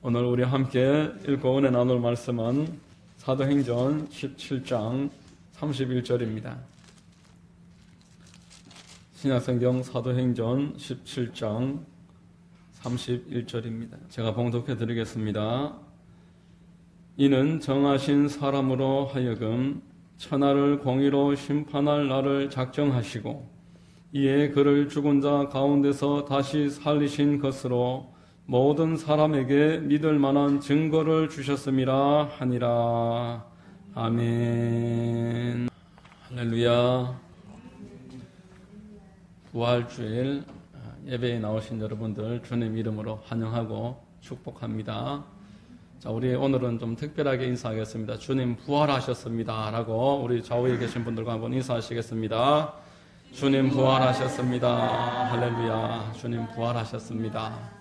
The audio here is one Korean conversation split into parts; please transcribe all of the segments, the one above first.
오늘 우리 함께 읽고 은혜 나눌 말씀은 사도행전 17장 31절입니다. 신약성경 사도행전 17장 31절입니다. 제가 봉독해 드리겠습니다. 이는 정하신 사람으로 하여금 천하를 공의로 심판할 날을 작정하시고 이에 그를 죽은 자 가운데서 다시 살리신 것으로 모든 사람에게 믿을 만한 증거를 주셨음이라 하니라. 아멘. 할렐루야. 부활주일 예배에 나오신 여러분들 주님 이름으로 환영하고 축복합니다. 자, 우리 오늘은 좀 특별하게 인사하겠습니다. 주님 부활하셨습니다 라고 우리 좌우에 계신 분들과 한번 인사하시겠습니다. 주님 부활하셨습니다. 할렐루야. 주님 부활하셨습니다.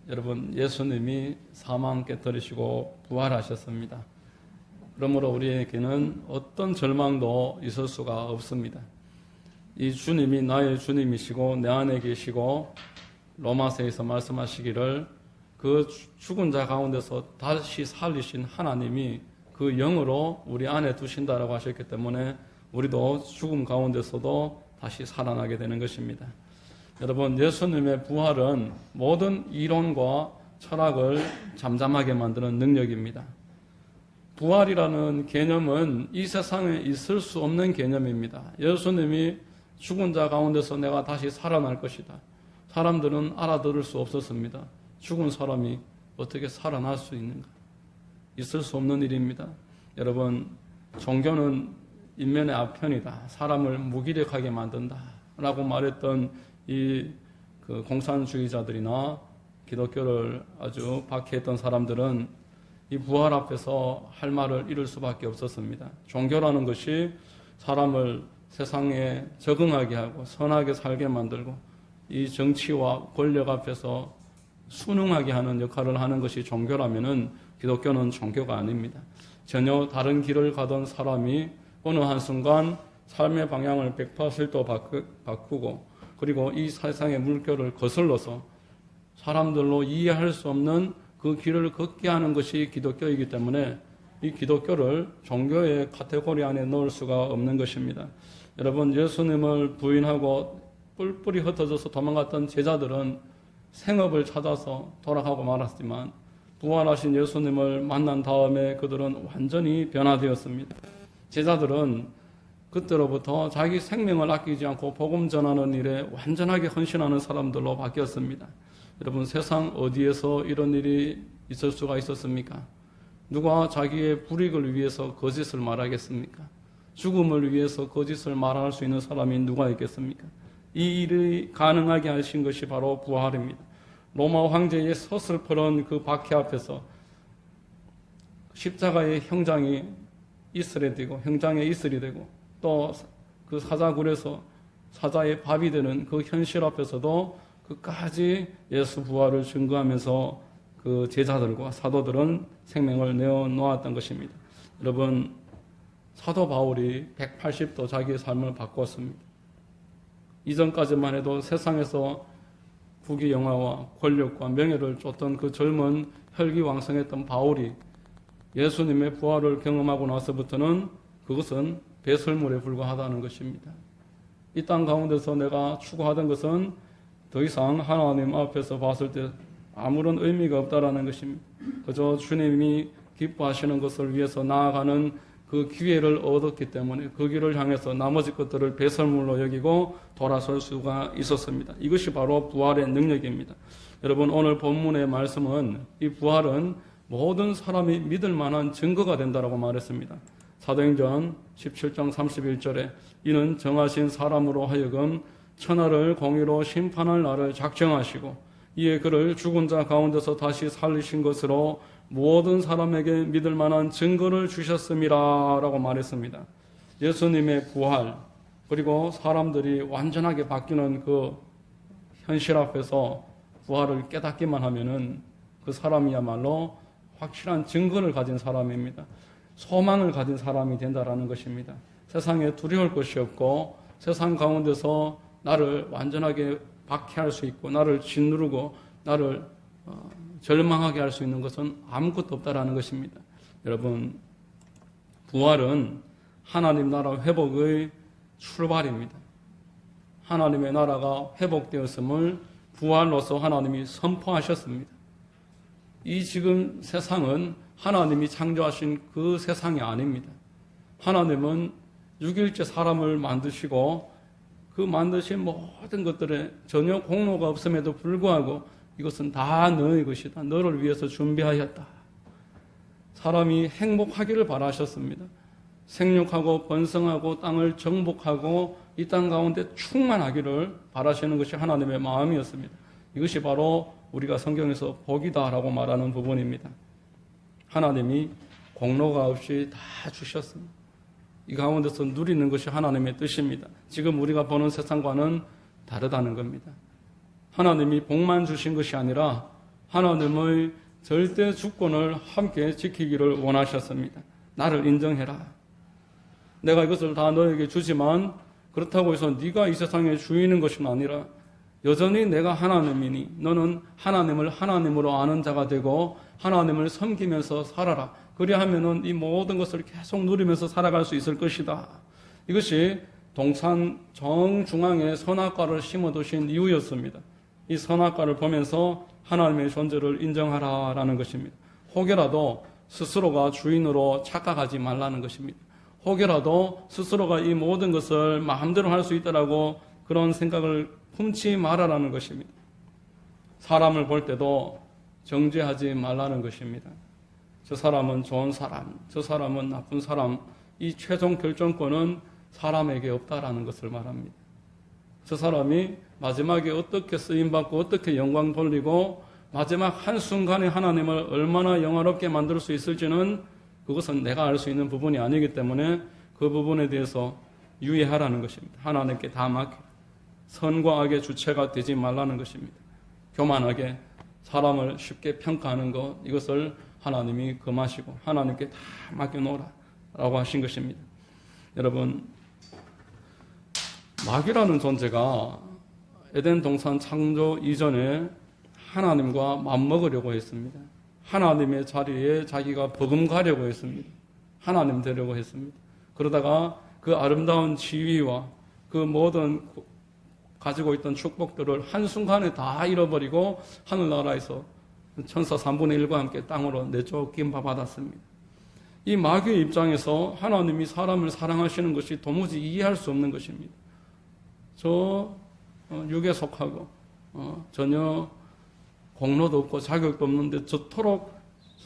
여러분, 예수님이 사망 깨뜨리시고 부활하셨습니다. 그러므로 우리에게는 어떤 절망도 있을 수가 없습니다. 이 주님이 나의 주님이시고 내 안에 계시고 로마서에서 말씀하시기를 그 죽은 자 가운데서 다시 살리신 하나님이 그 영으로 우리 안에 두신다라고 하셨기 때문에 우리도 죽음 가운데서도 다시 살아나게 되는 것입니다. 여러분, 예수님의 부활은 모든 이론과 철학을 잠잠하게 만드는 능력입니다. 부활이라는 개념은 이 세상에 있을 수 없는 개념입니다. 예수님이 죽은 자 가운데서 내가 다시 살아날 것이다. 사람들은 알아들을 수 없었습니다. 죽은 사람이 어떻게 살아날 수 있는가? 있을 수 없는 일입니다. 여러분, 종교는 인면의 앞편이다. 사람을 무기력하게 만든다. 라고 말했던 그 공산주의자들이나 기독교를 아주 박해했던 사람들은 이 부활 앞에서 할 말을 잃을 수밖에 없었습니다. 종교라는 것이 사람을 세상에 적응하게 하고 선하게 살게 만들고 이 정치와 권력 앞에서 순응하게 하는 역할을 하는 것이 종교라면은 기독교는 종교가 아닙니다. 전혀 다른 길을 가던 사람이 어느 한순간 삶의 방향을 180도 바꾸고 그리고 이 세상의 물결을 거슬러서 사람들로 이해할 수 없는 그 길을 걷게 하는 것이 기독교이기 때문에 이 기독교를 종교의 카테고리 안에 넣을 수가 없는 것입니다. 여러분, 예수님을 부인하고 뿔뿔이 흩어져서 도망갔던 제자들은 생업을 찾아서 돌아가고 말았지만 부활하신 예수님을 만난 다음에 그들은 완전히 변화되었습니다. 제자들은 그때로부터 자기 생명을 아끼지 않고 복음 전하는 일에 완전하게 헌신하는 사람들로 바뀌었습니다. 여러분, 세상 어디에서 이런 일이 있을 수가 있었습니까? 누가 자기의 불이익을 위해서 거짓을 말하겠습니까? 죽음을 위해서 거짓을 말할 수 있는 사람이 누가 있겠습니까? 이 일이 가능하게 하신 것이 바로 부활입니다. 로마 황제의 서슬퍼런 그 박해 앞에서 십자가의 형장이 이슬이 되고 형장의 이슬이 되고 또 그 사자굴에서 사자의 밥이 되는 그 현실 앞에서도 끝까지 예수 부활을 증거하면서 그 제자들과 사도들은 생명을 내어놓았던 것입니다. 여러분, 사도 바울이 180도 자기의 삶을 바꿨습니다. 이전까지만 해도 세상에서 부귀영화와 권력과 명예를 쫓던 그 젊은 혈기왕성했던 바울이 예수님의 부활을 경험하고 나서부터는 그것은 배설물에 불과하다는 것입니다. 이 땅 가운데서 내가 추구하던 것은 더 이상 하나님 앞에서 봤을 때 아무런 의미가 없다라는 것입니다. 그저 주님이 기뻐하시는 것을 위해서 나아가는 그 기회를 얻었기 때문에 그 길을 향해서 나머지 것들을 배설물로 여기고 돌아설 수가 있었습니다. 이것이 바로 부활의 능력입니다. 여러분, 오늘 본문의 말씀은 이 부활은 모든 사람이 믿을 만한 증거가 된다라고 말했습니다. 사도행전 17장 31절에 이는 정하신 사람으로 하여금 천하를 공의로 심판할 날을 작정하시고 이에 그를 죽은 자 가운데서 다시 살리신 것으로 모든 사람에게 믿을 만한 증거를 주셨음이라 라고 말했습니다. 예수님의 부활 그리고 사람들이 완전하게 바뀌는 그 현실 앞에서 부활을 깨닫기만 하면은 그 사람이야말로 확실한 증거를 가진 사람입니다. 소망을 가진 사람이 된다라는 것입니다. 세상에 두려울 것이 없고 세상 가운데서 나를 완전하게 박해할 수 있고 나를 짓누르고 나를 절망하게 할 수 있는 것은 아무것도 없다라는 것입니다. 여러분, 부활은 하나님 나라 회복의 출발입니다. 하나님의 나라가 회복되었음을 부활로서 하나님이 선포하셨습니다. 이 지금 세상은 하나님이 창조하신 그 세상이 아닙니다. 하나님은 6일째 사람을 만드시고 그 만드신 모든 것들에 전혀 공로가 없음에도 불구하고 이것은 다 너의 것이다. 너를 위해서 준비하였다. 사람이 행복하기를 바라셨습니다. 생육하고 번성하고 땅을 정복하고 이 땅 가운데 충만하기를 바라시는 것이 하나님의 마음이었습니다. 이것이 바로 우리가 성경에서 복이다라고 말하는 부분입니다. 하나님이 공로가 없이 다 주셨습니다. 이 가운데서 누리는 것이 하나님의 뜻입니다. 지금 우리가 보는 세상과는 다르다는 겁니다. 하나님이 복만 주신 것이 아니라 하나님의 절대 주권을 함께 지키기를 원하셨습니다. 나를 인정해라. 내가 이것을 다 너에게 주지만 그렇다고 해서 네가 이 세상의 주인인 것은 아니라 여전히 내가 하나님이니 너는 하나님을 하나님으로 아는 자가 되고 하나님을 섬기면서 살아라. 그리하면은 이 모든 것을 계속 누리면서 살아갈 수 있을 것이다. 이것이 동산 정중앙에 선악과를 심어두신 이유였습니다. 이 선악과를 보면서 하나님의 존재를 인정하라라는 것입니다. 혹여라도 스스로가 주인으로 착각하지 말라는 것입니다. 혹여라도 스스로가 이 모든 것을 마음대로 할 수 있다라고 그런 생각을 품지 말아라는 것입니다. 사람을 볼 때도 정죄하지 말라는 것입니다. 저 사람은 좋은 사람, 저 사람은 나쁜 사람, 이 최종 결정권은 사람에게 없다라는 것을 말합니다. 저 사람이 마지막에 어떻게 쓰임받고 어떻게 영광 돌리고 마지막 한순간에 하나님을 얼마나 영화롭게 만들 수 있을지는 그것은 내가 알 수 있는 부분이 아니기 때문에 그 부분에 대해서 유의하라는 것입니다. 하나님께 다 맡겨 선과 악의 주체가 되지 말라는 것입니다. 교만하게 사람을 쉽게 평가하는 것, 이것을 하나님이 금하시고 하나님께 다 맡겨놓으라 라고 하신 것입니다. 여러분, 마귀라는 존재가 에덴 동산 창조 이전에 하나님과 맞먹으려고 했습니다. 하나님의 자리에 자기가 버금가려고 했습니다. 하나님 되려고 했습니다. 그러다가 그 아름다운 지위와 그 모든 가지고 있던 축복들을 한순간에 다 잃어버리고 하늘나라에서 천사 3분의 1과 함께 땅으로 내쫓김 받았습니다. 이 마귀의 입장에서 하나님이 사람을 사랑하시는 것이 도무지 이해할 수 없는 것입니다. 저 육에 속하고 전혀 공로도 없고 자격도 없는데 저토록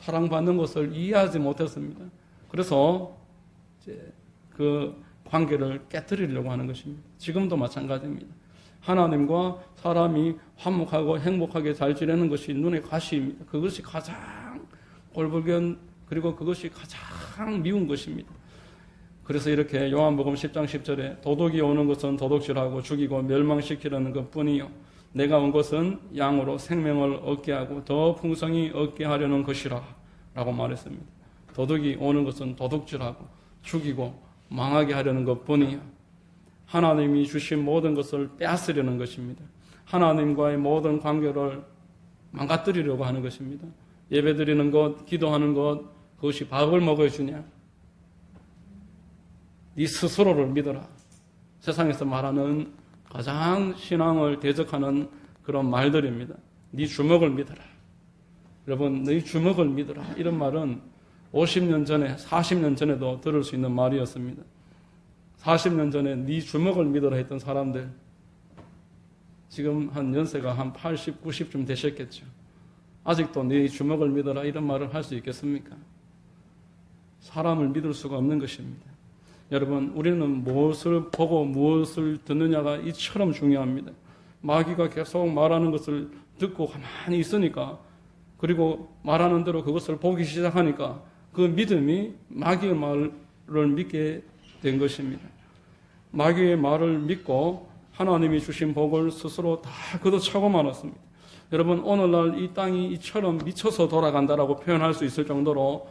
사랑받는 것을 이해하지 못했습니다. 그래서 이제 그 관계를 깨뜨리려고 하는 것입니다. 지금도 마찬가지입니다. 하나님과 사람이 화목하고 행복하게 잘 지내는 것이 눈의 가시입니다. 그것이 가장 꼴불견, 그리고 그것이 가장 미운 것입니다. 그래서 이렇게 요한복음 10장 10절에 도둑이 오는 것은 도둑질하고 죽이고 멸망시키려는 것뿐이요 내가 온 것은 양으로 생명을 얻게 하고 더 풍성히 얻게 하려는 것이라 라고 말했습니다. 도둑이 오는 것은 도둑질하고 죽이고 망하게 하려는 것뿐이요 하나님이 주신 모든 것을 빼앗으려는 것입니다. 하나님과의 모든 관계를 망가뜨리려고 하는 것입니다. 예배드리는 것, 기도하는 것, 그것이 밥을 먹어주냐? 네 스스로를 믿어라. 세상에서 말하는 가장 신앙을 대적하는 그런 말들입니다. 네 주먹을 믿어라. 여러분, 네 주먹을 믿어라. 이런 말은 50년 전에, 40년 전에도 들을 수 있는 말이었습니다. 40년 전에 네 주먹을 믿어라 했던 사람들, 지금 한 연세가 한 80, 90쯤 되셨겠죠. 아직도 네 주먹을 믿어라 이런 말을 할 수 있겠습니까? 사람을 믿을 수가 없는 것입니다. 여러분, 우리는 무엇을 보고 무엇을 듣느냐가 이처럼 중요합니다. 마귀가 계속 말하는 것을 듣고 가만히 있으니까, 그리고 말하는 대로 그것을 보기 시작하니까 그 믿음이 마귀의 말을 믿게 된 것입니다. 마귀의 말을 믿고 하나님이 주신 복을 스스로 다 걷어차고 말았습니다. 여러분, 오늘날 이 땅이 이처럼 미쳐서 돌아간다라고 표현할 수 있을 정도로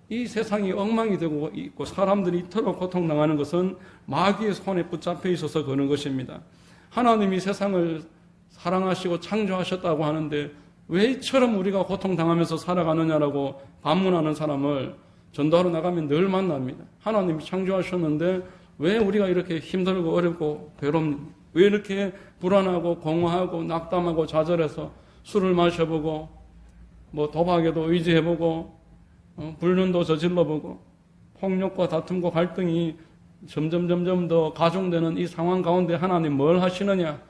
이 세상이 엉망이 되고 있고 사람들이 이토록 고통당하는 것은 마귀의 손에 붙잡혀 있어서 그런 것입니다. 하나님이 세상을 사랑하시고 창조하셨다고 하는데 왜 이처럼 우리가 고통당하면서 살아가느냐라고 반문하는 사람을 전도하러 나가면 늘 만납니다. 하나님이 창조하셨는데 왜 우리가 이렇게 힘들고 어렵고 괴롭니? 왜 이렇게 불안하고 공허하고 낙담하고 좌절해서 술을 마셔보고 뭐 도박에도 의지해보고 불륜도 저질러보고 폭력과 다툼과 갈등이 점점 더 가중되는 이 상황 가운데 하나님 뭘 하시느냐?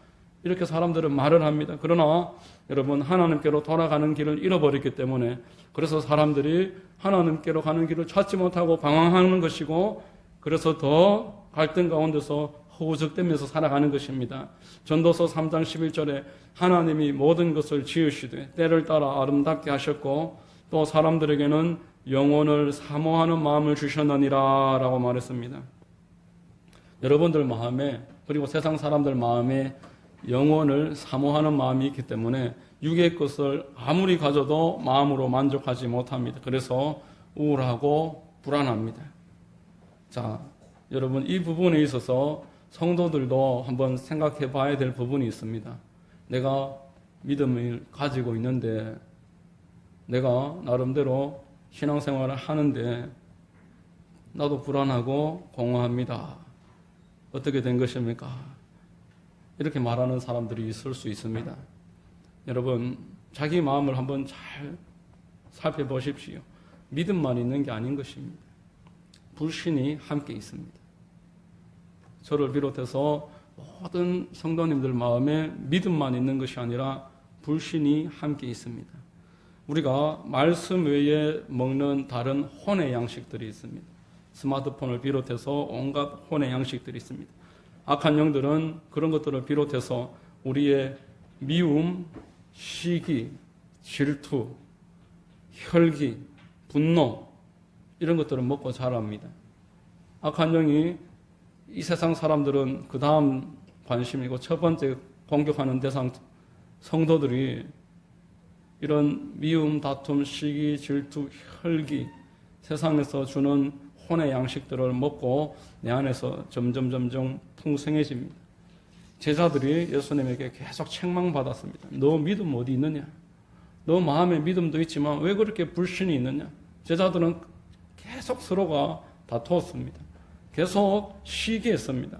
이렇게 사람들은 말을 합니다. 그러나 여러분, 하나님께로 돌아가는 길을 잃어버렸기 때문에 그래서 사람들이 하나님께로 가는 길을 찾지 못하고 방황하는 것이고 그래서 더 갈등 가운데서 허우적대면서 살아가는 것입니다. 전도서 3장 11절에 하나님이 모든 것을 지으시되 때를 따라 아름답게 하셨고 또 사람들에게는 영혼을 사모하는 마음을 주셨느니라 라고 말했습니다. 여러분들 마음에 그리고 세상 사람들 마음에 영혼을 사모하는 마음이 있기 때문에 육의 것을 아무리 가져도 마음으로 만족하지 못합니다. 그래서 우울하고 불안합니다. 자, 여러분, 이 부분에 있어서 성도들도 한번 생각해 봐야 될 부분이 있습니다. 내가 믿음을 가지고 있는데 내가 나름대로 신앙생활을 하는데 나도 불안하고 공허합니다. 어떻게 된 것입니까? 이렇게 말하는 사람들이 있을 수 있습니다. 여러분, 자기 마음을 한번 잘 살펴보십시오. 믿음만 있는 게 아닌 것입니다. 불신이 함께 있습니다. 저를 비롯해서 모든 성도님들 마음에 믿음만 있는 것이 아니라 불신이 함께 있습니다. 우리가 말씀 외에 먹는 다른 혼의 양식들이 있습니다. 스마트폰을 비롯해서 온갖 혼의 양식들이 있습니다. 악한 영들은 그런 것들을 비롯해서 우리의 미움, 시기, 질투, 혈기, 분노 이런 것들을 먹고 자랍니다. 악한 영이 이 세상 사람들은 그 다음 관심이고 첫 번째 공격하는 대상 성도들이 이런 미움, 다툼, 시기, 질투, 혈기 세상에서 주는 혼의 양식들을 먹고 내 안에서 점점 풍성해집니다. 제자들이 예수님에게 계속 책망받았습니다. 너 믿음 어디 있느냐? 너 마음에 믿음도 있지만 왜 그렇게 불신이 있느냐? 제자들은 계속 서로가 다투었습니다. 계속 시기했습니다.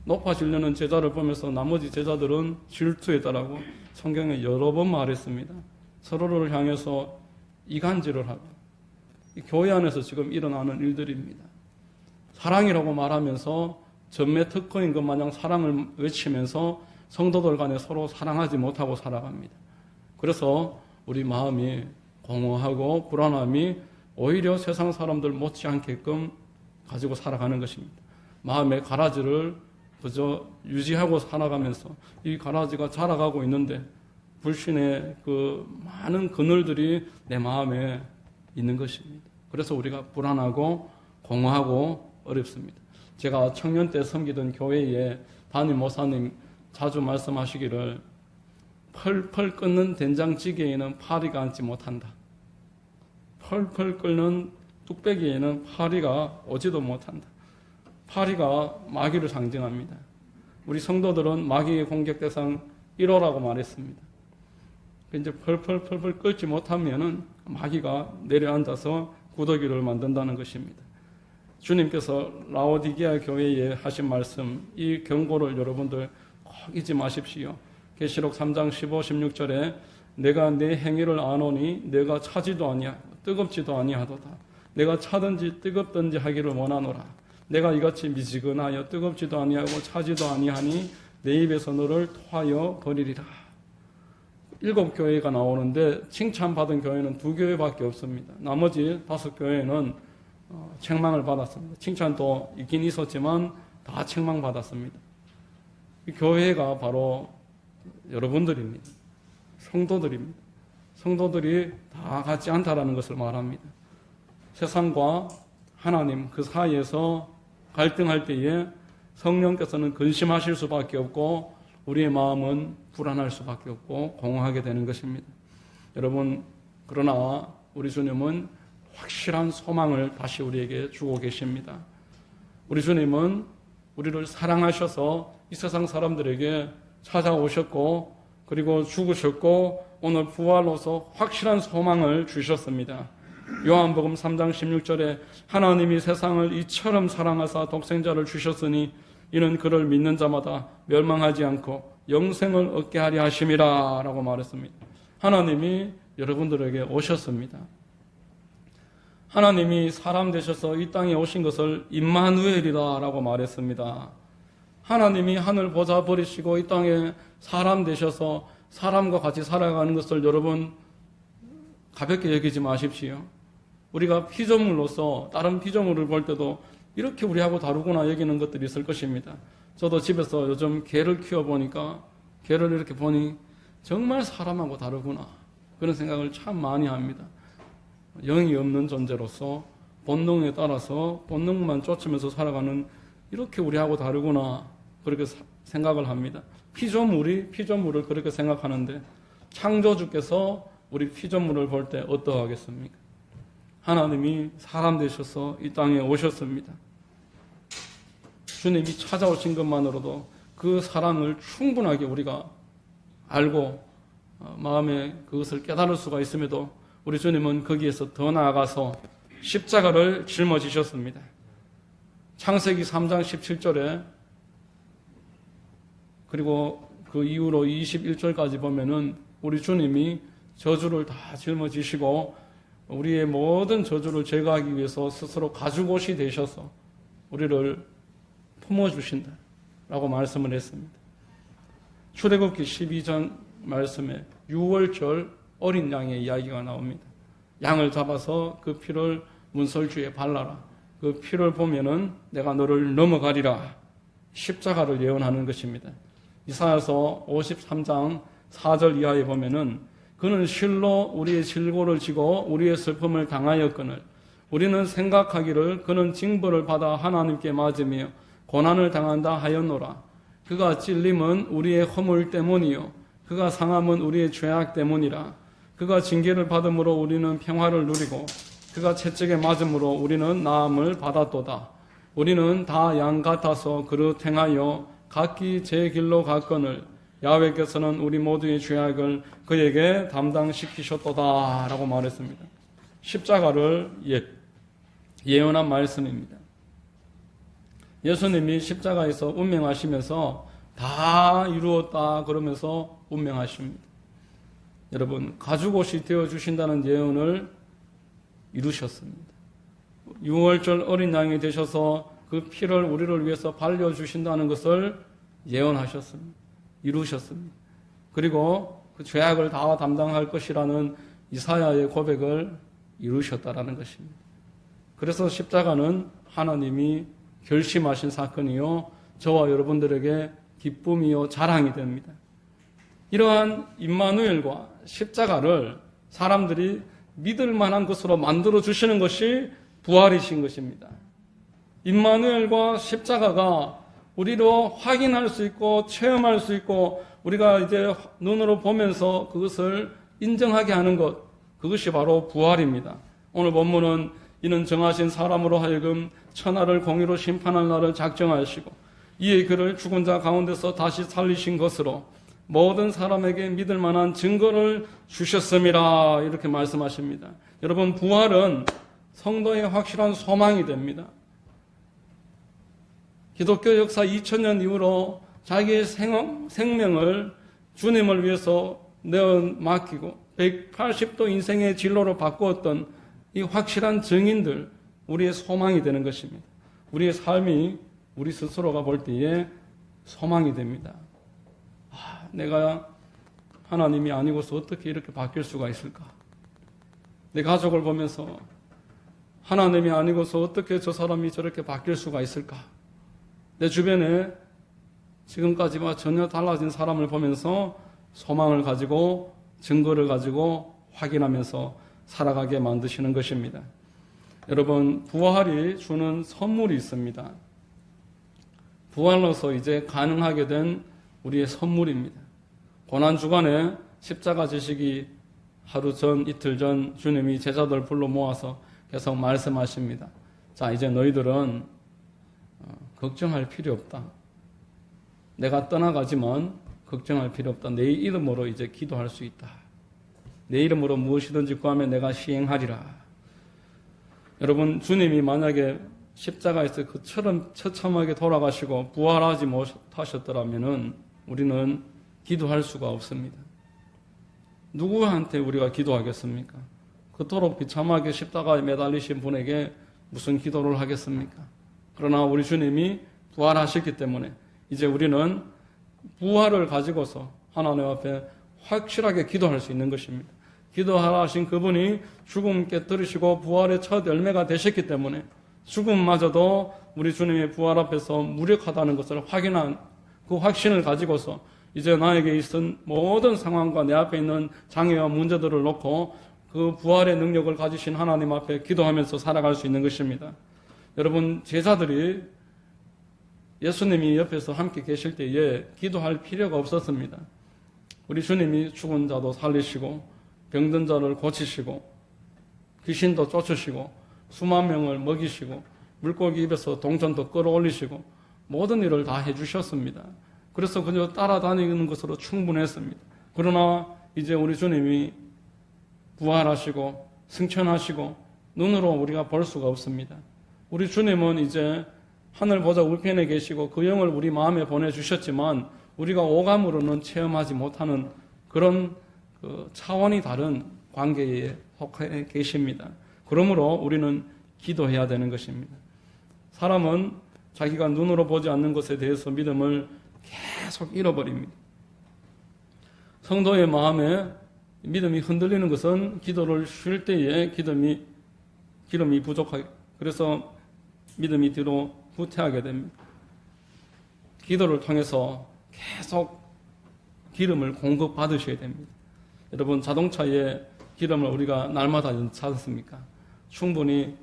높아지려는 제자를 보면서 나머지 제자들은 질투했다라고 성경에 여러 번 말했습니다. 서로를 향해서 이간질을 하고 교회 안에서 지금 일어나는 일들입니다. 사랑이라고 말하면서 전매 특허인 것 마냥 사랑을 외치면서 성도들 간에 서로 사랑하지 못하고 살아갑니다. 그래서 우리 마음이 공허하고 불안함이 오히려 세상 사람들 못지않게끔 가지고 살아가는 것입니다. 마음의 가라지를 그저 유지하고 살아가면서 이 가라지가 자라가고 있는데 불신의 그 많은 그늘들이 내 마음에 있는 것입니다. 그래서 우리가 불안하고 공허하고 어렵습니다. 제가 청년 때 섬기던 교회에 담임 목사님 자주 말씀하시기를 펄펄 끓는 된장찌개에는 파리가 앉지 못한다. 펄펄 끓는 뚝배기에는 파리가 오지도 못한다. 파리가 마귀를 상징합니다. 우리 성도들은 마귀의 공격 대상 1호라고 말했습니다. 이제 펄펄 끓지 못하면은 마귀가 내려앉아서 구더기를 만든다는 것입니다. 주님께서 라오디게아 교회에 하신 말씀, 이 경고를 여러분들 꼭 잊지 마십시오. 계시록 3장 15, 16절에 내가 내 행위를 아노니 내가 차지도 아니하고 뜨겁지도 아니하도다. 내가 차든지 뜨겁든지 하기를 원하노라. 내가 이같이 미지근하여 뜨겁지도 아니하고 차지도 아니하니 내 입에서 너를 토하여 버리리라. 7교회가 나오는데 칭찬받은 교회는 2교회밖에 없습니다. 나머지 5교회는 책망을 받았습니다. 칭찬도 있긴 있었지만 다 책망받았습니다. 이 교회가 바로 여러분들입니다. 성도들입니다. 성도들이 다 같지 않다라는 것을 말합니다. 세상과 하나님 그 사이에서 갈등할 때에 성령께서는 근심하실 수밖에 없고 우리의 마음은 불안할 수밖에 없고 공허하게 되는 것입니다. 여러분, 그러나 우리 주님은 확실한 소망을 다시 우리에게 주고 계십니다. 우리 주님은 우리를 사랑하셔서 이 세상 사람들에게 찾아오셨고 그리고 죽으셨고 오늘 부활로서 확실한 소망을 주셨습니다. 요한복음 3장 16절에 하나님이 세상을 이처럼 사랑하사 독생자를 주셨으니 이는 그를 믿는 자마다 멸망하지 않고 영생을 얻게 하려 하심이라 라고 말했습니다. 하나님이 여러분들에게 오셨습니다. 하나님이 사람 되셔서 이 땅에 오신 것을 임마누엘이라 라고 말했습니다. 하나님이 하늘 보좌 버리시고 이 땅에 사람 되셔서 사람과 같이 살아가는 것을 여러분 가볍게 여기지 마십시오. 우리가 피조물로서 다른 피조물을 볼 때도 이렇게 우리하고 다르구나 여기는 것들이 있을 것입니다. 저도 집에서 요즘 개를 키워보니까 개를 이렇게 보니 정말 사람하고 다르구나 그런 생각을 참 많이 합니다. 영이 없는 존재로서 본능에 따라서 본능만 쫓으면서 살아가는 이렇게 우리하고 다르구나 그렇게 생각을 합니다. 피조물을 그렇게 생각하는데 창조주께서 우리 피조물을 볼 때 어떠하겠습니까? 하나님이 사람 되셔서 이 땅에 오셨습니다. 주님이 찾아오신 것만으로도 그 사랑을 충분하게 우리가 알고 마음에 그것을 깨달을 수가 있음에도 우리 주님은 거기에서 더 나아가서 십자가를 짊어지셨습니다. 창세기 3장 17절에 그리고 그 이후로 21절까지 보면은 우리 주님이 저주를 다 짊어지시고 우리의 모든 저주를 제거하기 위해서 스스로 가죽옷이 되셔서 우리를 품어주신다 라고 말씀을 했습니다. 출애굽기 12장 말씀에 6월절 어린 양의 이야기가 나옵니다. 양을 잡아서 그 피를 문설주에 발라라. 그 피를 보면은 내가 너를 넘어가리라. 십자가를 예언하는 것입니다. 이사야서 53장 4절 이하에 보면은 그는 실로 우리의 질고를 지고 우리의 슬픔을 당하였거늘 우리는 생각하기를 그는 징벌을 받아 하나님께 맞으며 고난을 당한다 하였노라. 그가 찔림은 우리의 허물 때문이요 그가 상함은 우리의 죄악 때문이라. 그가 징계를 받음으로 우리는 평화를 누리고 그가 채찍에 맞음으로 우리는 나음을 받았도다. 우리는 다 양 같아서 그릇 행하여 각기 제 길로 갔거늘 야훼께서는 우리 모두의 죄악을 그에게 담당시키셨도다 라고 말했습니다. 십자가를 예언한 말씀입니다. 예수님이 십자가에서 운명하시면서 다 이루었다 그러면서 운명하십니다. 여러분 가죽옷이 되어주신다는 예언을 이루셨습니다. 6월절 어린 양이 되셔서 그 피를 우리를 위해서 발려주신다는 것을 예언하셨습니다. 이루셨습니다. 그리고 그 죄악을 다 담당할 것이라는 이사야의 고백을 이루셨다라는 것입니다. 그래서 십자가는 하나님이 결심하신 사건이요 저와 여러분들에게 기쁨이요 자랑이 됩니다. 이러한 임마누엘과 십자가를 사람들이 믿을 만한 것으로 만들어 주시는 것이 부활이신 것입니다. 임마누엘과 십자가가 우리로 확인할 수 있고 체험할 수 있고 우리가 이제 눈으로 보면서 그것을 인정하게 하는 것, 그것이 바로 부활입니다. 오늘 본문은 이는 정하신 사람으로 하여금 천하를 공의로 심판할 날을 작정하시고 이에 그를 죽은 자 가운데서 다시 살리신 것으로 모든 사람에게 믿을 만한 증거를 주셨음이라 이렇게 말씀하십니다. 여러분 부활은 성도의 확실한 소망이 됩니다. 기독교 역사 2000년 이후로 자기의 생명을 주님을 위해서 내어 맡기고 180도 인생의 진로로 바꾸었던 이 확실한 증인들, 우리의 소망이 되는 것입니다. 우리의 삶이 우리 스스로가 볼 때에 소망이 됩니다. 내가 하나님이 아니고서 어떻게 이렇게 바뀔 수가 있을까? 내 가족을 보면서 하나님이 아니고서 어떻게 저 사람이 저렇게 바뀔 수가 있을까? 내 주변에 지금까지와 전혀 달라진 사람을 보면서 소망을 가지고 증거를 가지고 확인하면서 살아가게 만드시는 것입니다. 여러분, 부활이 주는 선물이 있습니다. 부활로서 이제 가능하게 된 우리의 선물입니다. 고난주간에 십자가 지시기 하루 전, 이틀 전 주님이 제자들 불러 모아서 계속 말씀하십니다. 자, 이제 너희들은 걱정할 필요 없다. 내가 떠나가지만 걱정할 필요 없다. 내 이름으로 이제 기도할 수 있다. 내 이름으로 무엇이든지 구하면 내가 시행하리라. 여러분, 주님이 만약에 십자가에서 그처럼 처참하게 돌아가시고 부활하지 못하셨더라면 우리는 기도할 수가 없습니다. 누구한테 우리가 기도하겠습니까? 그토록 비참하게 십자가에 매달리신 분에게 무슨 기도를 하겠습니까? 그러나 우리 주님이 부활하셨기 때문에 이제 우리는 부활을 가지고서 하나님 앞에 확실하게 기도할 수 있는 것입니다. 기도하라 하신 그분이 죽음 깨뜨리시고 부활의 첫 열매가 되셨기 때문에 죽음마저도 우리 주님의 부활 앞에서 무력하다는 것을 확인한 그 확신을 가지고서 이제 나에게 있은 모든 상황과 내 앞에 있는 장애와 문제들을 놓고 그 부활의 능력을 가지신 하나님 앞에 기도하면서 살아갈 수 있는 것입니다. 여러분, 제자들이 예수님이 옆에서 함께 계실 때에 기도할 필요가 없었습니다. 우리 주님이 죽은 자도 살리시고 병든 자를 고치시고 귀신도 쫓으시고 수만 명을 먹이시고 물고기 입에서 동전도 끌어올리시고 모든 일을 다 해주셨습니다. 그래서 그저 따라다니는 것으로 충분했습니다. 그러나 이제 우리 주님이 부활하시고 승천하시고 눈으로 우리가 볼 수가 없습니다. 우리 주님은 이제 하늘 보좌 우편에 계시고 그 영을 우리 마음에 보내주셨지만 우리가 오감으로는 체험하지 못하는 그런 차원이 다른 관계에 속해 계십니다. 그러므로 우리는 기도해야 되는 것입니다. 사람은 자기가 눈으로 보지 않는 것에 대해서 믿음을 계속 잃어버립니다. 성도의 마음에 믿음이 흔들리는 것은 기도를 쉴 때에 기름이 부족하게, 그래서 믿음이 뒤로 후퇴하게 됩니다. 기도를 통해서 계속 기름을 공급받으셔야 됩니다. 여러분, 자동차에 기름을 우리가 날마다 찾습니까? 충분히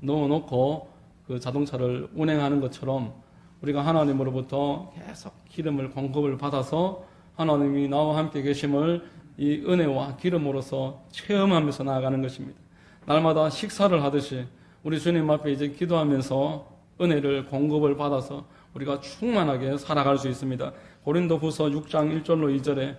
넣어놓고 그 자동차를 운행하는 것처럼 우리가 하나님으로부터 계속 기름을 공급을 받아서 하나님이 나와 함께 계심을 이 은혜와 기름으로서 체험하면서 나아가는 것입니다. 날마다 식사를 하듯이 우리 주님 앞에 이제 기도하면서 은혜를 공급을 받아서 우리가 충만하게 살아갈 수 있습니다. 고린도후서 6장 1절로 2절에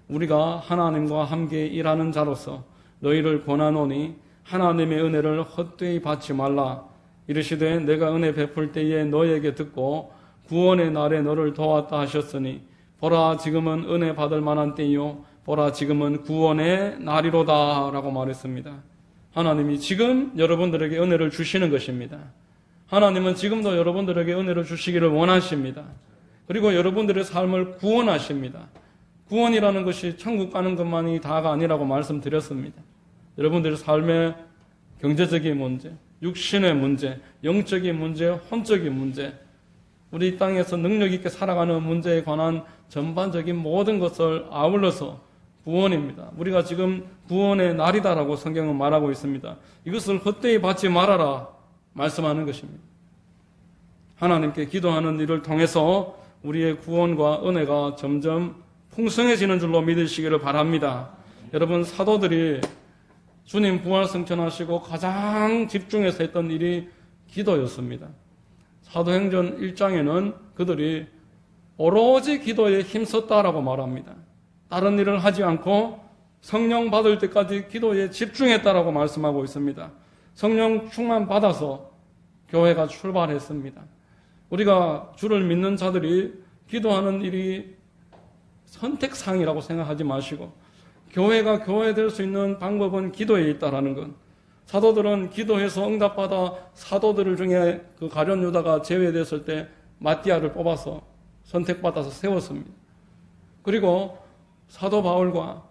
우리가 하나님과 함께 일하는 자로서 너희를 권하노니 하나님의 은혜를 헛되이 받지 말라. 이르시되 내가 은혜 베풀 때에 너에게 듣고 구원의 날에 너를 도왔다 하셨으니 보라 지금은 은혜 받을 만한 때이요 보라 지금은 구원의 날이로다 라고 말했습니다. 하나님이 지금 여러분들에게 은혜를 주시는 것입니다. 하나님은 지금도 여러분들에게 은혜를 주시기를 원하십니다. 그리고 여러분들의 삶을 구원하십니다. 구원이라는 것이 천국 가는 것만이 다가 아니라고 말씀드렸습니다. 여러분들의 삶의 경제적인 문제, 육신의 문제, 영적인 문제, 혼적인 문제, 우리 땅에서 능력 있게 살아가는 문제에 관한 전반적인 모든 것을 아울러서 구원입니다. 우리가 지금 구원의 날이다라고 성경은 말하고 있습니다. 이것을 헛되이 받지 말아라 말씀하는 것입니다. 하나님께 기도하는 일을 통해서 우리의 구원과 은혜가 점점 풍성해지는 줄로 믿으시기를 바랍니다. 여러분, 사도들이 주님 부활 승천하시고 가장 집중해서 했던 일이 기도였습니다. 사도행전 1장에는 그들이 오로지 기도에 힘썼다라고 말합니다. 다른 일을 하지 않고 성령 받을 때까지 기도에 집중했다라고 말씀하고 있습니다. 성령 충만 받아서 교회가 출발했습니다. 우리가 주를 믿는 자들이 기도하는 일이 선택사항이라고 생각하지 마시고 교회가 교회될 수 있는 방법은 기도에 있다라는 것. 사도들은 기도해서 응답받아 사도들 중에 그 가룟 유다가 제외됐을 때 마띠아를 뽑아서 선택받아서 세웠습니다. 그리고 사도 바울과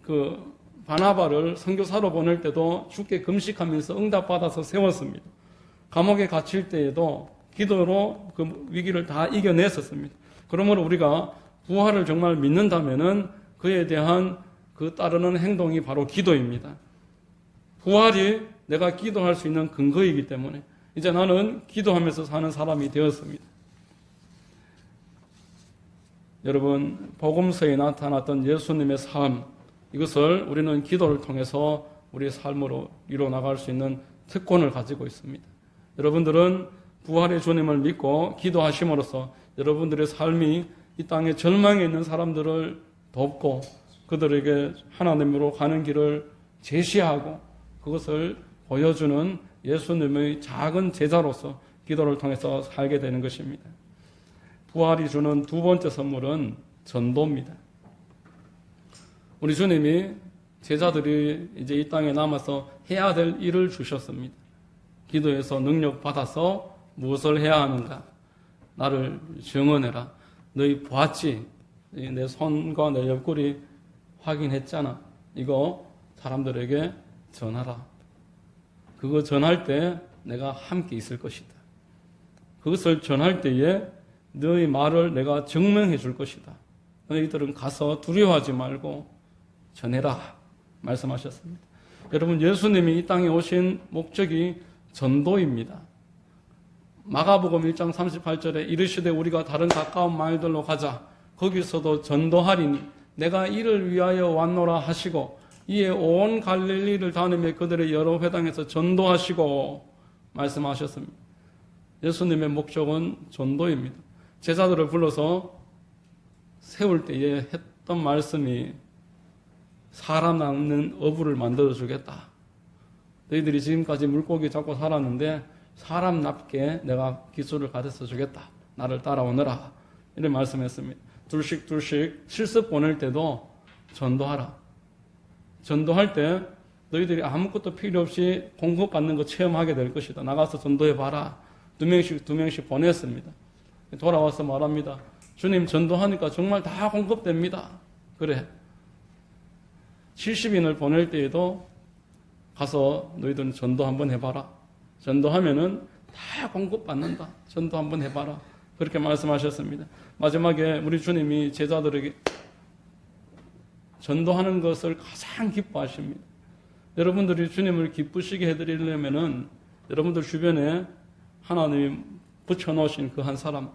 그 바나바를 선교사로 보낼 때도 주께 금식하면서 응답받아서 세웠습니다. 감옥에 갇힐 때에도 기도로 그 위기를 다 이겨냈었습니다. 그러므로 우리가 부활을 정말 믿는다면은 그에 대한 그 따르는 행동이 바로 기도입니다. 부활이 내가 기도할 수 있는 근거이기 때문에 이제 나는 기도하면서 사는 사람이 되었습니다. 여러분, 복음서에 나타났던 예수님의 삶, 이것을 우리는 기도를 통해서 우리의 삶으로 이루어나갈 수 있는 특권을 가지고 있습니다. 여러분들은 부활의 주님을 믿고 기도하심으로써 여러분들의 삶이 이 땅에 절망에 있는 사람들을 돕고 그들에게 하나님으로 가는 길을 제시하고 그것을 보여주는 예수님의 작은 제자로서 기도를 통해서 살게 되는 것입니다. 부활이 주는 두 번째 선물은 전도입니다. 우리 주님이 제자들이 이제 이 땅에 남아서 해야 될 일을 주셨습니다. 기도에서 능력 받아서 무엇을 해야 하는가? 나를 증언해라. 너희 보았지? 내 손과 내 옆구리 확인했잖아. 이거 사람들에게 전하라. 그거 전할 때 내가 함께 있을 것이다. 그것을 전할 때에 너희 말을 내가 증명해 줄 것이다. 너희들은 가서 두려워하지 말고 전해라. 말씀하셨습니다. 여러분, 예수님이 이 땅에 오신 목적이 전도입니다. 마가복음 1장 38절에 이르시되 우리가 다른 가까운 마을들로 가자. 거기서도 전도하리니 내가 이를 위하여 왔노라 하시고 이에 온 갈릴리를 다니며 그들의 여러 회당에서 전도하시고 말씀하셨습니다. 예수님의 목적은 전도입니다. 제자들을 불러서 세울 때에 했던 말씀이 사람 낳는 어부를 만들어주겠다. 너희들이 지금까지 물고기 잡고 살았는데 사람 납게 내가 기술을 가르쳐 주겠다. 나를 따라오너라. 이런 말씀했습니다. 둘씩 실습 보낼 때도 전도하라. 전도할 때 너희들이 아무것도 필요 없이 공급받는 거 체험하게 될 것이다. 나가서 전도해봐라. 두 명씩 보냈습니다. 돌아와서 말합니다. 주님, 전도하니까 정말 다 공급됩니다. 그래. 70인을 보낼 때에도 가서 너희들은 전도 한번 해봐라. 전도하면은 다 공급받는다. 전도 한번 해봐라. 그렇게 말씀하셨습니다. 마지막에 우리 주님이 제자들에게 전도하는 것을 가장 기뻐하십니다. 여러분들이 주님을 기쁘시게 해드리려면은 여러분들 주변에 하나님이 붙여놓으신 그 한 사람,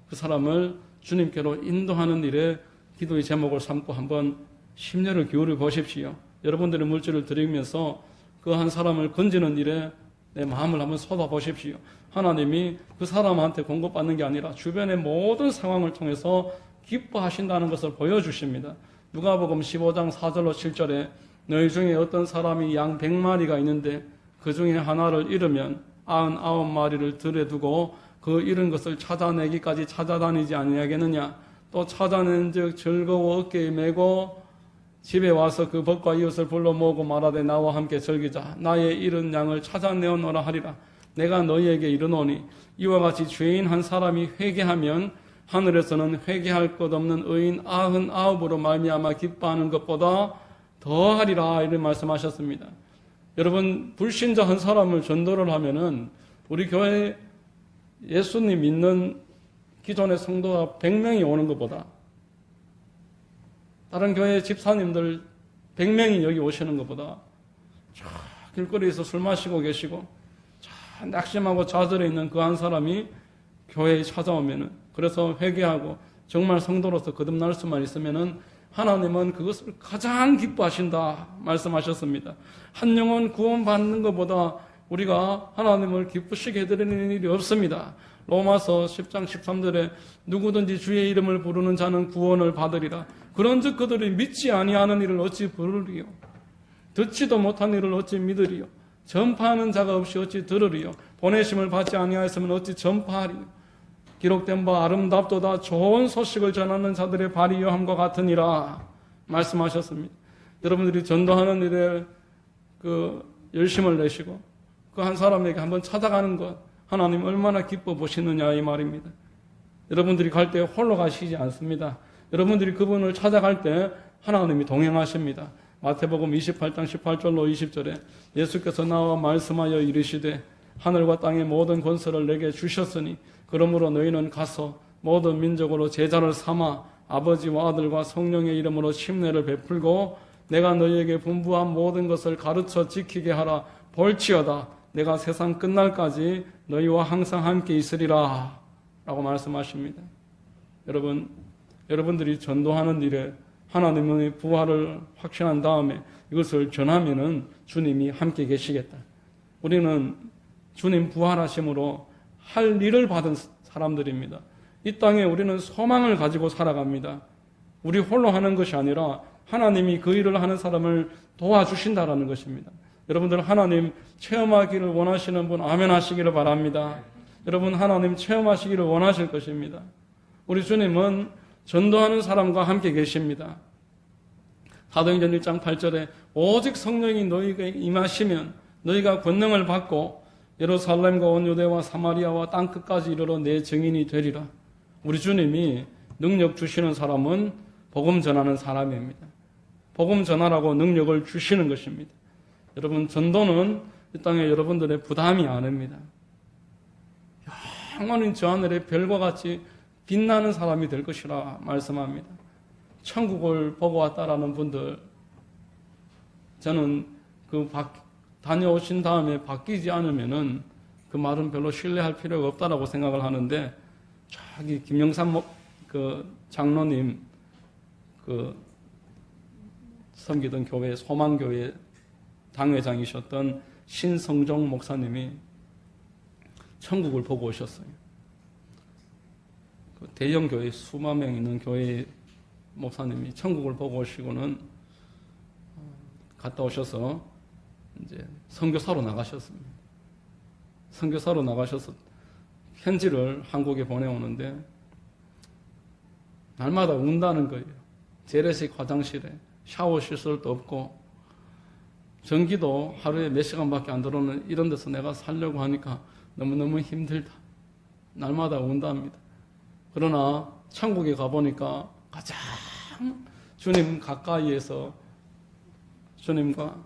그 사람을 주님께로 인도하는 일에 기도의 제목을 삼고 한번 심려를 기울여 보십시오. 여러분들의 물질을 드리면서 그 한 사람을 건지는 일에 내 마음을 한번 쏟아 보십시오. 하나님이 그 사람한테 공급받는 게 아니라 주변의 모든 상황을 통해서 기뻐하신다는 것을 보여주십니다. 누가복음 15장 4절로 7절에 너희 중에 어떤 사람이 양 100마리가 있는데 그 중에 하나를 잃으면 99마리를 들에 두고 그 잃은 것을 찾아내기까지 찾아다니지 아니하겠느냐. 또 찾아낸 즉 즐거워 어깨에 메고 집에 와서 그 벗과 이웃을 불러 모으고 말하되 나와 함께 즐기자. 나의 잃은 양을 찾아내어노라 하리라. 내가 너희에게 이르노니 이와 같이 죄인 한 사람이 회개하면 하늘에서는 회개할 것 없는 의인 99으로 말미암아 기뻐하는 것보다 더하리라. 이런 말씀하셨습니다. 여러분, 불신자 한 사람을 전도를 하면은 우리 교회 예수님 믿는 기존의 성도가 100명이 오는 것보다 다른 교회 집사님들 100명이 여기 오시는 것보다 저 길거리에서 술 마시고 계시고 저 낙심하고 좌절해 있는 그 한 사람이 교회에 찾아오면은, 그래서 회개하고 정말 성도로서 거듭날 수만 있으면은 하나님은 그것을 가장 기뻐하신다 말씀하셨습니다. 한 영혼 구원받는 것보다 우리가 하나님을 기쁘시게 해드리는 일이 없습니다. 로마서 10장 13절에 누구든지 주의 이름을 부르는 자는 구원을 받으리라. 그런즉 그들이 믿지 아니하는 일을 어찌 부르리요? 듣지도 못한 일을 어찌 믿으리요? 전파하는 자가 없이 어찌 들으리요? 보내심을 받지 아니하였으면 어찌 전파하리요? 기록된 바 아름답도다 좋은 소식을 전하는 자들의 발이 여함과 같으니라 말씀하셨습니다. 여러분들이 전도하는 일에 그 열심을 내시고 그 한 사람에게 한번 찾아가는 것, 하나님 얼마나 기뻐 보시느냐 이 말입니다. 여러분들이 갈 때 홀로 가시지 않습니다. 여러분들이 그분을 찾아갈 때 하나님이 동행하십니다. 마태복음 28장 18절로 20절에 예수께서 나와 말씀하여 이르시되 하늘과 땅의 모든 권세를 내게 주셨으니 그러므로 너희는 가서 모든 민족으로 제자를 삼아 아버지와 아들과 성령의 이름으로 침례를 베풀고 내가 너희에게 분부한 모든 것을 가르쳐 지키게 하라. 볼지어다 내가 세상 끝날까지 너희와 항상 함께 있으리라 라고 말씀하십니다. 여러분들이 전도하는 일에 하나님의 부활을 확신한 다음에 이것을 전하면은 주님이 함께 계시겠다. 우리는 주님 부활하심으로 할 일을 받은 사람들입니다. 이 땅에 우리는 소망을 가지고 살아갑니다. 우리 홀로 하는 것이 아니라 하나님이 그 일을 하는 사람을 도와주신다라는 것입니다. 여러분들 하나님 체험하기를 원하시는 분 아멘 하시기를 바랍니다. 여러분 하나님 체험하시기를 원하실 것입니다. 우리 주님은 전도하는 사람과 함께 계십니다. 사도행전 1장 8절에 오직 성령이 너희에게 임하시면 너희가 권능을 받고 예루살렘과 온 유대와 사마리아와 땅끝까지 이르러 내 증인이 되리라. 우리 주님이 능력 주시는 사람은 복음 전하는 사람입니다. 복음 전하라고 능력을 주시는 것입니다. 여러분 전도는 이 땅에 여러분들의 부담이 아닙니다. 영원히 저 하늘의 별과 같이 빛나는 사람이 될 것이라 말씀합니다. 천국을 보고 왔다라는 분들, 저는 다녀오신 다음에 바뀌지 않으면은 그 말은 별로 신뢰할 필요가 없다라고 생각을 하는데, 저기 김영삼 장로님 섬기던 교회 소망교회 당회장이셨던 신성종 목사님이 천국을 보고 오셨어요. 대형 교회 수만 명 있는 교회 목사님이 천국을 보고 오시고는 갔다 오셔서 이제 선교사로 나가셨습니다. 선교사로 나가셔서 편지를 한국에 보내오는데 날마다 운다는 거예요. 재래식 화장실에 샤워 시설도 없고 전기도 하루에 몇 시간밖에 안 들어오는 이런 데서 내가 살려고 하니까 너무너무 힘들다. 날마다 운답니다. 그러나 천국에 가보니까 가장 주님 가까이에서 주님과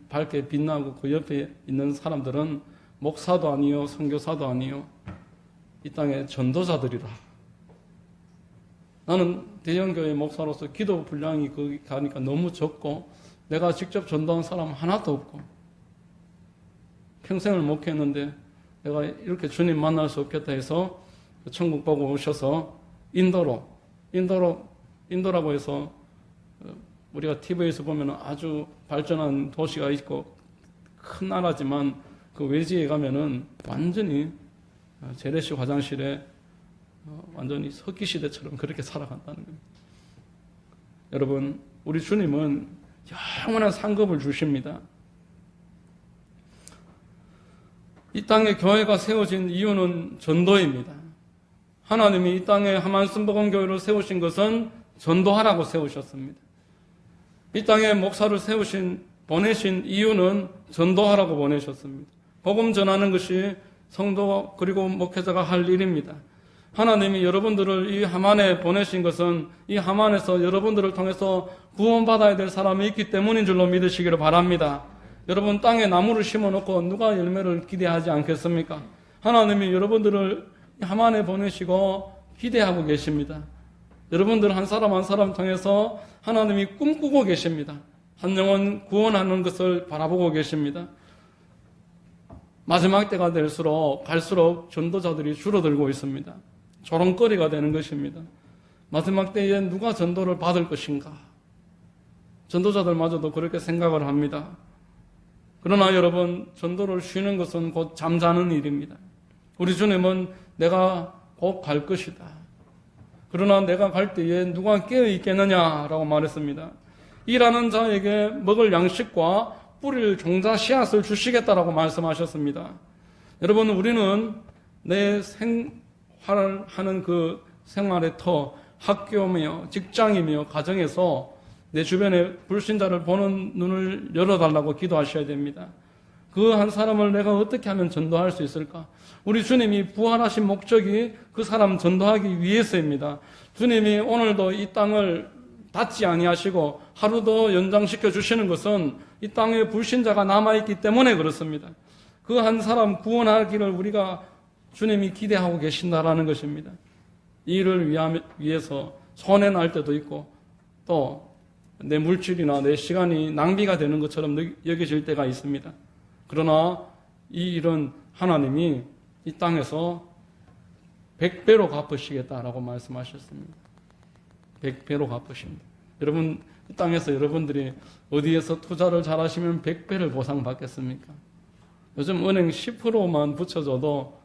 밝게 빛나고 그 옆에 있는 사람들은 목사도 아니요 선교사도 아니요 이 땅의 전도자들이라. 나는 대형교회 목사로서 기도 분량이 거기 가니까 너무 적고 내가 직접 전도한 사람 하나도 없고 평생을 목회했는데 내가 이렇게 주님 만날 수 없겠다 해서 천국 보고 오셔서 인도라고 해서 우리가 TV에서 보면 아주 발전한 도시가 있고 큰 나라지만 그 외지에 가면은 완전히 재래식 화장실에 완전히 석기시대처럼 그렇게 살아간다는 겁니다. 여러분, 우리 주님은 영원한 상급을 주십니다. 이 땅에 교회가 세워진 이유는 전도입니다. 하나님이 이 땅에 하만순복음교회를 세우신 것은 전도하라고 세우셨습니다. 이 땅에 목사를 보내신 이유는 전도하라고 보내셨습니다. 복음 전하는 것이 성도 그리고 목회자가 할 일입니다. 하나님이 여러분들을 이 하만에 보내신 것은 이 하만에서 여러분들을 통해서 구원받아야 될 사람이 있기 때문인 줄로 믿으시기를 바랍니다. 여러분 땅에 나무를 심어놓고 누가 열매를 기대하지 않겠습니까? 하나님이 여러분들을 하만에 보내시고 기대하고 계십니다. 여러분들 한 사람 한 사람 통해서 하나님이 꿈꾸고 계십니다. 한 영혼 구원하는 것을 바라보고 계십니다. 마지막 때가 갈수록 전도자들이 줄어들고 있습니다. 조롱거리가 되는 것입니다. 마지막 때에 누가 전도를 받을 것인가? 전도자들마저도 그렇게 생각을 합니다. 그러나 여러분, 전도를 쉬는 것은 곧 잠자는 일입니다. 우리 주님은 내가 곧 갈 것이다. 그러나 내가 갈 때에 누가 깨어 있겠느냐라고 말했습니다. 일하는 자에게 먹을 양식과 뿌릴 종자 씨앗을 주시겠다라고 말씀하셨습니다. 여러분, 우리는 내 생활을 하는 그 생활의 터, 학교며 직장이며 가정에서 내 주변에 불신자를 보는 눈을 열어달라고 기도하셔야 됩니다. 그 한 사람을 내가 어떻게 하면 전도할 수 있을까? 우리 주님이 부활하신 목적이 그 사람 전도하기 위해서입니다. 주님이 오늘도 이 땅을 닫지 아니하시고 하루 더 연장시켜 주시는 것은 이 땅에 불신자가 남아있기 때문에 그렇습니다. 그 한 사람 구원하기를 우리가 주님이 기대하고 계신다라는 것입니다. 이 일을 위해서 손해 날 때도 있고 또 내 물질이나 내 시간이 낭비가 되는 것처럼 여겨질 때가 있습니다. 그러나 이 일은 하나님이 이 땅에서 100배로 갚으시겠다라고 말씀하셨습니다. 100배로 갚으십니다. 여러분, 이 땅에서 여러분들이 어디에서 투자를 잘하시면 100배를 보상받겠습니까? 요즘 은행 10%만 붙여줘도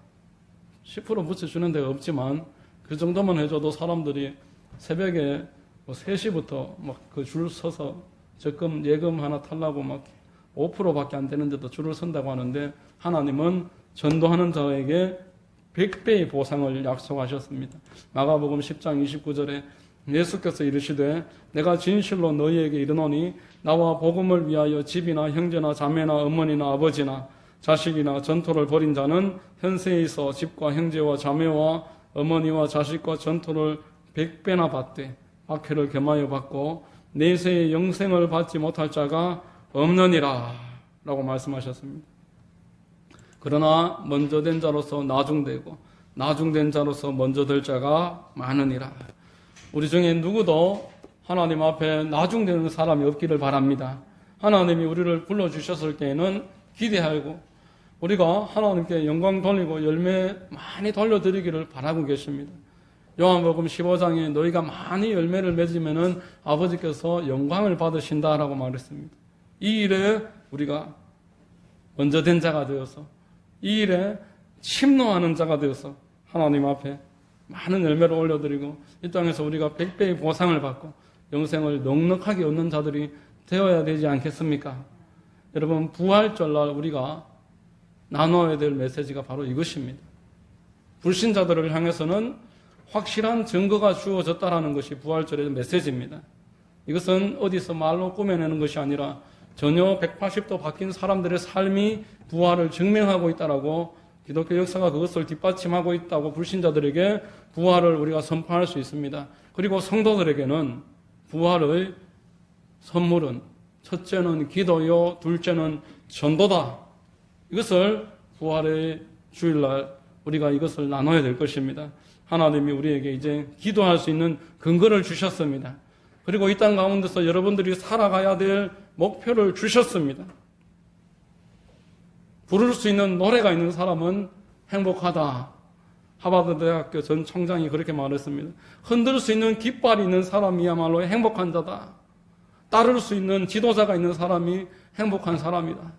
10% 붙여주는 데가 없지만 그 그 정도만 해줘도 사람들이 새벽에 3시부터 막 그 줄 서서 적금, 예금 하나 타려고 막 5%밖에 안 되는데도 줄을 선다고 하는데 하나님은 전도하는 자에게 100배의 보상을 약속하셨습니다. 마가복음 10장 29절에 예수께서 이르시되 내가 진실로 너희에게 이르노니 나와 복음을 위하여 집이나 형제나 자매나 어머니나 아버지나 자식이나 전토를 벌인 자는 현세에 있어 집과 형제와 자매와 어머니와 자식과 전토를 100배나 받되 박해를 겸하여 받고 내세의 영생을 받지 못할 자가 없느니라 라고 말씀하셨습니다. 그러나 먼저 된 자로서 나중되고 나중된 자로서 먼저 될 자가 많으니라. 우리 중에 누구도 하나님 앞에 나중되는 사람이 없기를 바랍니다. 하나님이 우리를 불러주셨을 때에는 기대하고 우리가 하나님께 영광 돌리고 열매 많이 돌려드리기를 바라고 계십니다. 요한복음 15장에 너희가 많이 열매를 맺으면 아버지께서 영광을 받으신다라고 말했습니다. 이 일에 우리가 먼저 된 자가 되어서 이 일에 침노하는 자가 되어서 하나님 앞에 많은 열매를 올려드리고 이 땅에서 우리가 100배의 보상을 받고 영생을 넉넉하게 얻는 자들이 되어야 되지 않겠습니까? 여러분, 부활절날 우리가 나눠야 될 메시지가 바로 이것입니다. 불신자들을 향해서는 확실한 증거가 주어졌다라는 것이 부활절의 메시지입니다. 이것은 어디서 말로 꾸며내는 것이 아니라 전혀 180도 바뀐 사람들의 삶이 부활을 증명하고 있다라고 기독교 역사가 그것을 뒷받침하고 있다고 불신자들에게 부활을 우리가 선포할 수 있습니다. 그리고 성도들에게는 부활의 선물은 첫째는 기도요, 둘째는 전도다. 이것을 부활의 주일날 우리가 이것을 나눠야 될 것입니다. 하나님이 우리에게 이제 기도할 수 있는 근거를 주셨습니다. 그리고 이 땅 가운데서 여러분들이 살아가야 될 목표를 주셨습니다. 부를 수 있는 노래가 있는 사람은 행복하다. 하버드 대학교 전 총장이 그렇게 말했습니다. 흔들 수 있는 깃발이 있는 사람이야말로 행복한 자다. 따를 수 있는 지도자가 있는 사람이 행복한 사람이다.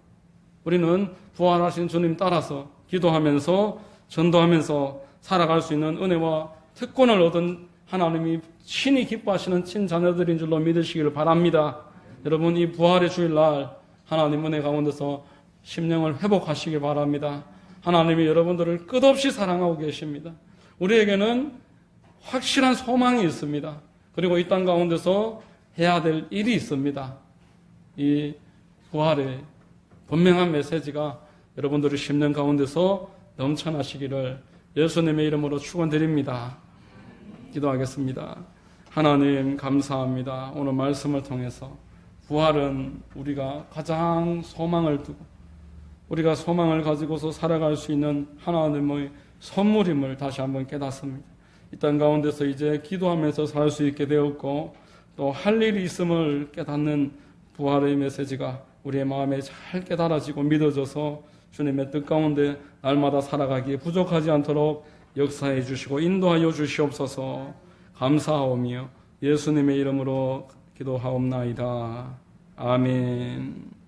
우리는 부활하신 주님 따라서 기도하면서 전도하면서 살아갈 수 있는 은혜와 특권을 얻은 하나님이 친히 기뻐하시는 친자녀들인 줄로 믿으시기를 바랍니다. 여러분, 이 부활의 주일날 하나님 은혜 가운데서 심령을 회복하시길 바랍니다. 하나님이 여러분들을 끝없이 사랑하고 계십니다. 우리에게는 확실한 소망이 있습니다. 그리고 이 땅 가운데서 해야 될 일이 있습니다. 이 부활의 분명한 메시지가 여러분들의 심령 가운데서 넘쳐나시기를 예수님의 이름으로 축원드립니다. 기도하겠습니다. 하나님 감사합니다. 오늘 말씀을 통해서 부활은 우리가 가장 소망을 두고 우리가 소망을 가지고서 살아갈 수 있는 하나님의 선물임을 다시 한번 깨닫습니다. 이 땅 가운데서 이제 기도하면서 살 수 있게 되었고 또 할 일이 있음을 깨닫는 부활의 메시지가 우리의 마음에 잘 깨달아지고 믿어져서 주님의 뜻 가운데 날마다 살아가기에 부족하지 않도록 역사해 주시고 인도하여 주시옵소서. 감사하오며 예수님의 이름으로 기도하옵나이다. 아멘.